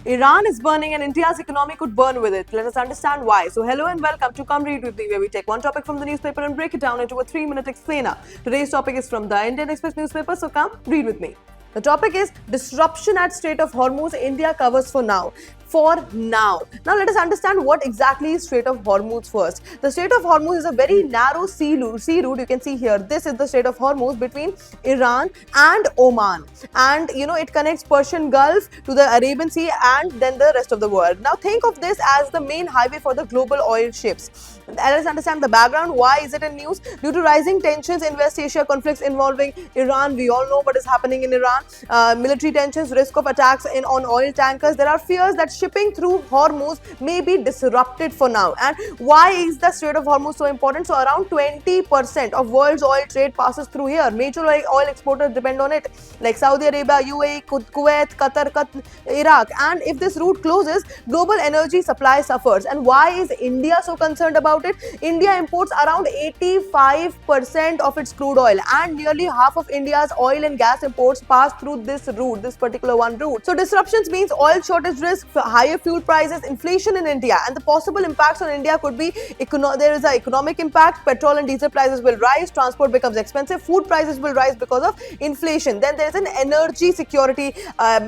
Iran is burning and India's economy could burn with it. Let us understand why. So hello and welcome to Come Read With Me, where we take one topic from the newspaper and break it down into a 3-minute explainer. Today's topic is from the Indian Express newspaper, so come read with me. The topic is disruption at Strait of Hormuz, India covers for now. Now let us understand what exactly is Strait of Hormuz first. The Strait of Hormuz is a very narrow sea route. You can see here, this is the Strait of Hormuz between Iran and Oman, and it connects Persian Gulf to the Arabian Sea and then the rest of the world. Now think of this as the main highway for the global oil ships. Let us understand the background. Why is it in news? Due to rising tensions in West Asia, conflicts involving Iran, we all know what is happening in Iran, military tensions, risk of attacks on oil tankers. There are fears that shipping through Hormuz may be disrupted for now. And why is the Strait of Hormuz so important? So around 20% of world's oil trade passes through here. Major oil exporters depend on it, like Saudi Arabia, UAE, Kuwait, Qatar, Iraq. And if this route closes, global energy supply suffers. And why is India so concerned about it? India imports around 85% of its crude oil, and nearly half of India's oil and gas imports pass through this route, this particular one route. So disruptions means oil shortage risk, higher fuel prices, inflation in India, and the possible impacts on India could be there is an economic impact. Petrol and diesel prices will rise, transport becomes expensive, food prices will rise because of inflation. Then there is an energy security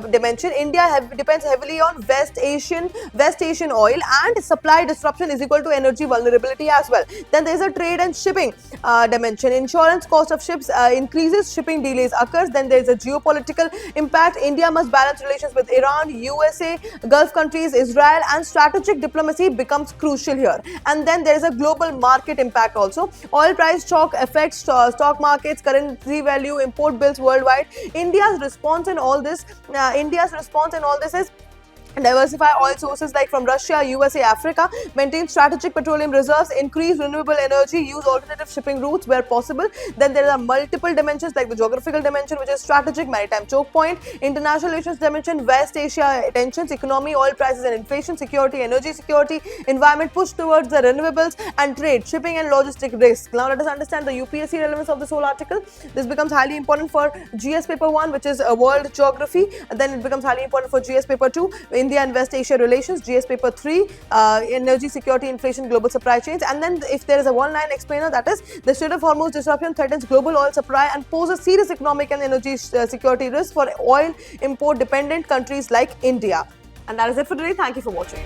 dimension. India depends heavily on West Asian oil, and supply disruption is equal to energy vulnerability as well. Then there is a trade and shipping dimension. Insurance cost of ships increases, shipping delays occurs. Then there is a geopolitical impact. India must balance relations with Iran, USA, Gulf countries, Israel, and strategic diplomacy becomes crucial here. And then there is a global market impact also. Oil price shock affects stock markets, currency value, import bills worldwide. India's response in all this is diversify oil sources like from Russia, USA, Africa, maintain strategic petroleum reserves, increase renewable energy, use alternative shipping routes where possible. Then there are multiple dimensions like the geographical dimension, which is strategic maritime choke point, international relations dimension, West Asia tensions, economy, oil prices and inflation, security, energy security, environment push towards the renewables, and trade, shipping and logistic risk. Now let us understand the UPSC relevance of this whole article. This becomes highly important for GS paper 1, which is world geography, and then it becomes highly important for GS paper 2, India and West Asia relations, GS paper 3, energy security, inflation, global supply chains. And then if there is a one-line explainer, that is the Strait of Hormuz disruption threatens global oil supply and poses serious economic and energy security risk for oil import dependent countries like India. And that is it for today. Thank you for watching.